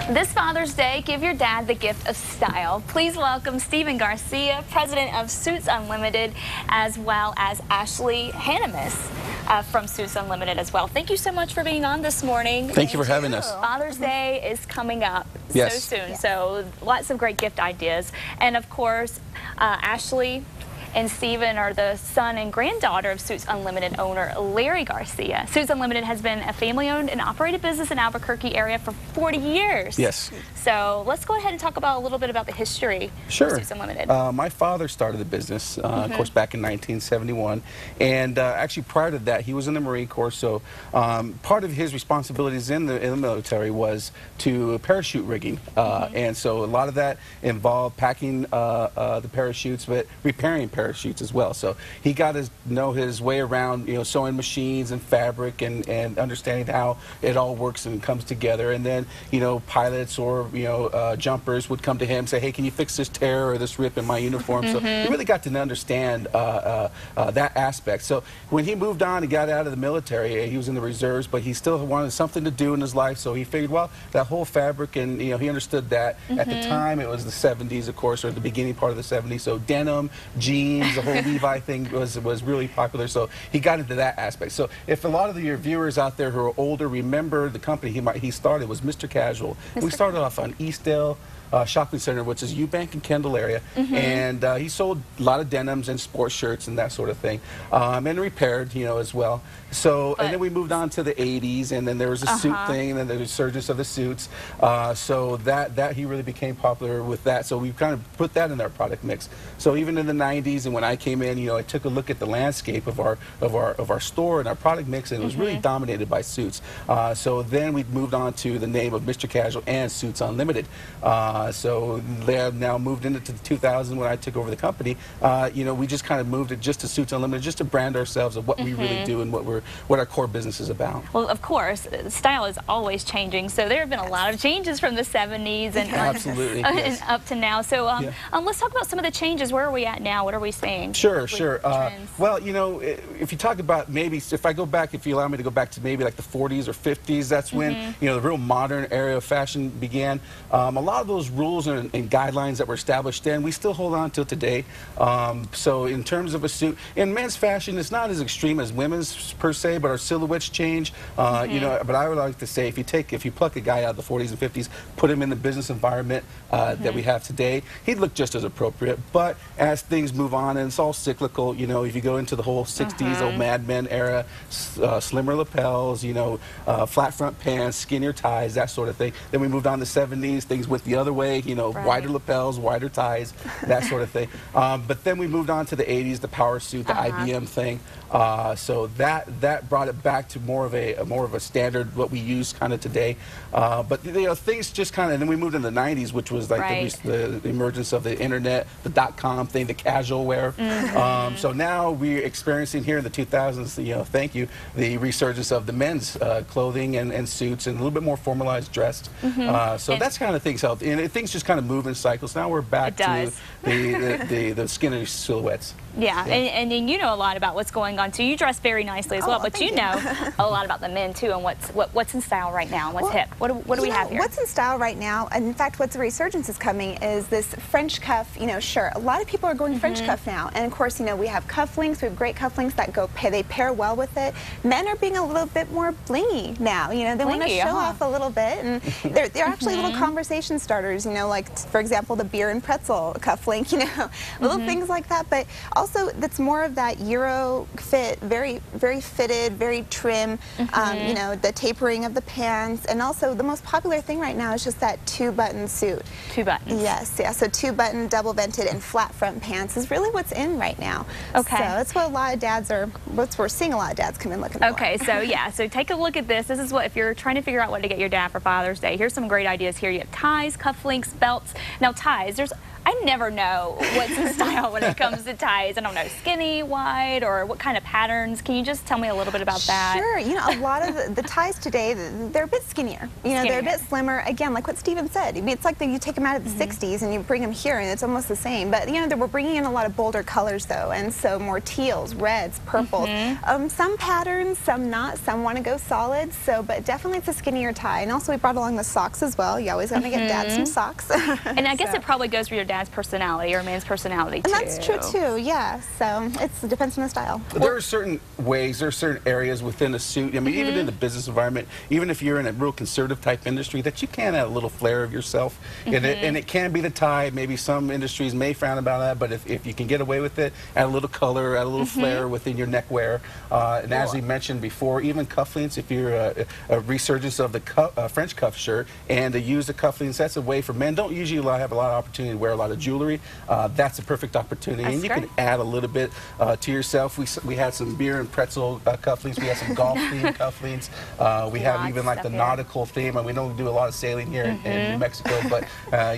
This Father's Day, give your dad the gift of style. Please welcome Stephen Garcia, president of Suits Unlimited, as well as Ashley Hanoumis from Suits Unlimited as well. Thank you so much for being on this morning. Thank you for having us. Father's Day is coming up so soon, Yes. so lots of great gift ideas. And of course, Ashley and Stephen are the son and granddaughter of Suits Unlimited owner Larry Garcia. Suits Unlimited has been a family-owned and operated business in Albuquerque area for 40 years. Yes. So let's go ahead and talk about a little bit about the history of Suits Unlimited. My father started the business, of course, back in 1971. And actually, prior to that, he was in the Marine Corps. So part of his responsibilities in the military was to parachute rigging. And so a lot of that involved packing the parachutes, but repairing parachutes as well. So he got to know his way around, sewing machines and fabric and understanding how it all works and comes together. And then, pilots or, jumpers would come to him and say, hey, can you fix this tear or this rip in my uniform? So he really got to understand that aspect. So when he moved on and got out of the military, he was in the reserves, but he still wanted something to do in his life. So he figured, well, that whole fabric, and, he understood that. At the time, it was the 70s, of course, or the beginning part of the 70s. So denim, jeans, the whole Levi thing was really popular, so he got into that aspect. So if a lot of your viewers out there who are older remember the company he started was Mr. Casual. We started off on Eastdale shopping center, which is Eubank and Kendall area, and he sold a lot of denims and sports shirts and that sort of thing, and repaired, as well. So, and then we moved on to the 80s, and then there was a suit thing, and then the resurgence of the suits. So that he really became popular with that. So we kind of put that in our product mix. So even in the 90s, and when I came in, I took a look at the landscape of our store and our product mix, and it was really dominated by suits. So then we moved on to the name of Mr. Casual and Suits Unlimited. So they have now moved into the 2000 when I took over the company. We just kind of moved it just to Suits Unlimited, just to brand ourselves of what we really do and what our core business is about. Well, of course, style is always changing. So there have been a lot of changes from the 70s and, absolutely, and up to now. So let's talk about some of the changes. Where are we at now? What are we seeing? Sure. Well, if you talk about maybe, if I go back, if you allow me to go back to maybe like the 40s or 50s, that's when the real modern era of fashion began. A lot of those rules and guidelines that were established then, we still hold on to today. So in terms of a suit, in men's fashion, it's not as extreme as women's per se, but our silhouettes change. But I would like to say, if you pluck a guy out of the 40s and 50s, put him in the business environment that we have today, he'd look just as appropriate. But as things move on, and it's all cyclical, if you go into the whole 60s, old Mad Men era, slimmer lapels, flat front pants, skinnier ties, that sort of thing. Then we moved on to the 70s, things went the other way, wider lapels, wider ties, that sort of thing. But then we moved on to the 80s, the power suit, the IBM thing. So that brought it back to more of a standard, what we use kind of today. But things just kind of, and then we moved into the 90s, which was like the emergence of the internet, the .com thing, the casual wear. So now we're experiencing here in the 2000s, thank you, the resurgence of the men's clothing and suits and a little bit more formalized dressed. So that's kind of things helped, and things just kind of move in cycles. Now we're back to the skinny silhouettes. Yeah, and you know a lot about what's going on too. You dress very nicely as well, but you know a lot about the men too and what's in style right now and what's hip. What do we have here? What's in style right now, and in fact what's a resurgence is coming, is this French cuff, shirt. A lot of people are going French cuff now, and of course, we have cufflinks. We have great cufflinks that they pair well with it. Men are being a little bit more blingy now. They want to show off a little bit, and they're actually little conversation starters. Like for example, the beer and pretzel cufflink. Little things like that, but also that's more of that Euro fit, very fitted, very trim. The tapering of the pants, and also the most popular thing right now is just that 2-button suit. 2 buttons. Yes, yeah. So 2-button, double vented, and flat front pants is really what's in right now. Okay. So that's what a lot of dads are. We're seeing a lot of dads come in looking for. Okay. So yeah. So take a look at this. This is what, if you're trying to figure out what to get your dad for Father's Day, here's some great ideas here. You have ties, cufflinks, belts. Now ties, I never know what's in style when it comes to ties. I don't know, skinny, wide, or what kind of patterns. Can you just tell me a little bit about that? Sure. You know, a lot of the ties today, they're a bit skinnier. You know, they're a bit slimmer. Again, like what Steven said. I mean, it's like you take them out of the 60s and you bring them here, and it's almost the same. But, you know, we're bringing in a lot of bolder colors, though, and so more teals, reds, purples. Some patterns, some not. Some want to go solid, so, but definitely it's a skinnier tie. And also we brought along the socks as well. You always want to get Dad some socks. And I guess it probably goes for your dad's personality or man's personality, too. And that's true, too, yeah. So it depends on the style. There are certain ways, there are certain areas within a suit. I mean, even in the business environment, even if you're in a real conservative type industry, that you can add a little flair of yourself. And it can be the tie. Maybe some industries may frown about that, but if you can get away with it, add a little color, add a little flair within your neckwear. And as we mentioned before, even cufflinks, if you're a resurgence of the French cuff shirt and to use the cufflinks, that's a way for men. Don't usually have a lot of opportunity to wear a lot of jewelry. That's a perfect opportunity. That's and you great. can add a little bit to yourself. We had some beer and pretzel cufflinks. We had some golf themed cufflinks. We have even like the nautical theme. And we don't do a lot of sailing here in New Mexico, but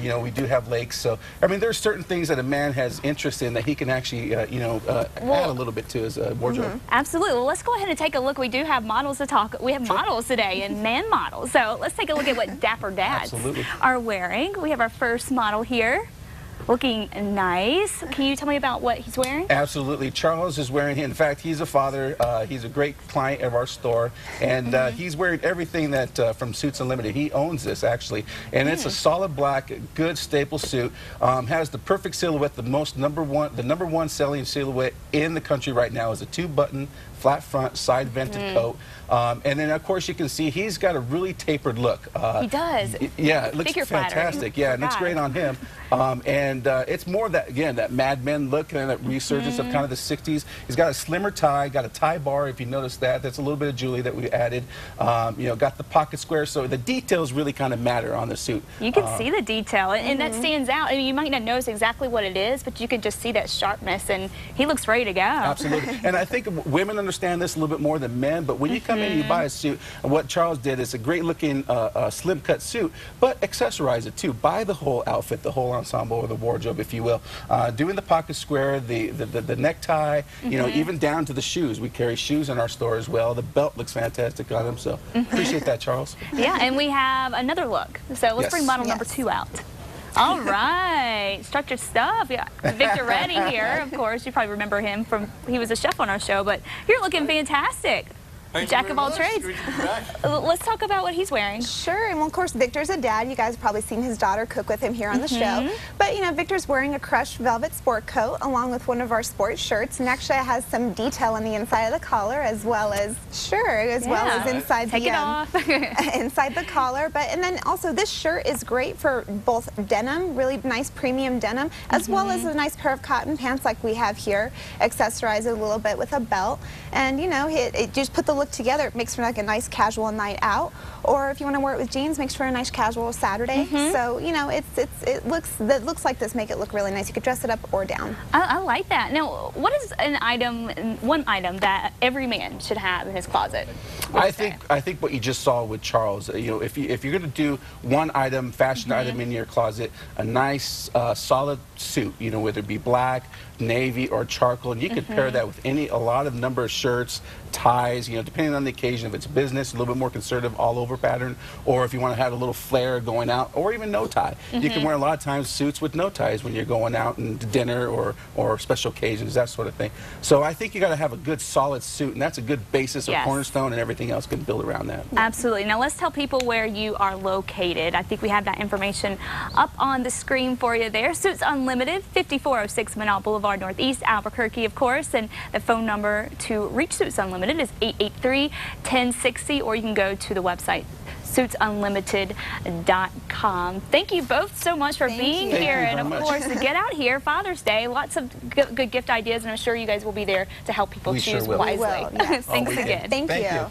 you know, we do have lakes. So I mean, there's certain things that a man has interest in that he can actually add a little bit to his wardrobe. Absolutely. Well, let's go ahead and take a look. We do have models to talk. We have models today and man models. So let's take a look at what Dapper Dads are wearing. We have our first model here. Looking nice. Can you tell me about what he's wearing? Absolutely. Charles is wearing, in fact, he's a father. He's a great client of our store, and he's wearing everything that from Suits Unlimited. He owns this, actually, and it's a solid black, good staple suit. Has the perfect silhouette. The number one selling silhouette in the country right now is a 2-button flat front, side vented coat. And then, of course, you can see he's got a really tapered look. He does. Yeah, it looks Figure fantastic. Yeah, it looks great on him. And it's more that, again, that Mad Men look and that resurgence of kind of the 60s. He's got a slimmer tie, got a tie bar, if you notice that. That's a little bit of jewelry that we added. You know, got the pocket square, so the details really kind of matter on the suit. You can see the detail, and that stands out. I mean, you might not notice exactly what it is, but you can just see that sharpness, and he looks ready to go. Absolutely. And I think women understand this a little bit more than men, but when you come in and you buy a suit, and what Charles did is a great looking slim cut suit, but accessorize it too. Buy the whole outfit, the whole ensemble, or the wardrobe, if you will. Doing the pocket square, the necktie, you know, even down to the shoes. We carry shoes in our store as well. The belt looks fantastic on him, so appreciate that, Charles. Yeah, and we have another look. So let's bring model number 2 out. All right, structured stuff. Yeah, Victor Reddy here, of course. You probably remember him from, he was a chef on our show, but you're looking fantastic. Jack of all trades. Let's talk about what he's wearing. Sure, and well, of course, Victor's a dad. You guys have probably seen his daughter cook with him here on the show. But, you know, Victor's wearing a crushed velvet sport coat along with one of our sports shirts, and actually it has some detail on the inside of the collar as well as, well as inside inside the collar. But, and then also this shirt is great for both denim, really nice premium denim, as well as a nice pair of cotton pants like we have here, accessorize it a little bit with a belt. And, you know, it just put the look together. It makes for like a nice casual night out, or if you want to wear it with jeans, makes for a nice casual Saturday. So, you know, it looks like this, make it look really nice. You could dress it up or down. I like that. Now, what is one item that every man should have in his closet? I think what you just saw with Charles, you know, if you're going to do one item, fashion item in your closet, a nice solid suit, you know, whether it be black, navy, or charcoal, and you could pair that with a lot of number of shirts, ties, you know, depending on the occasion. If it's business, a little bit more conservative all over pattern, or if you want to have a little flair going out, or even no tie. You can wear a lot of times suits with no ties when you're going out and to dinner or special occasions, that sort of thing. So I think you got to have a good solid suit, and that's a good basis or cornerstone, and everything else can build around that. Absolutely. Now let's tell people where you are located. I think we have that information up on the screen for you there. Suits Unlimited, 5406 Manal Boulevard Northeast, Albuquerque, of course, and the phone number to reach Suits Unlimited is 883-1060, or you can go to the website suitsunlimited.com. Thank you both so much for being here, and of course, to get out here, Father's Day, lots of good gift ideas, and I'm sure you guys will be there to help people choose wisely. Yes. Thanks again. Thank you.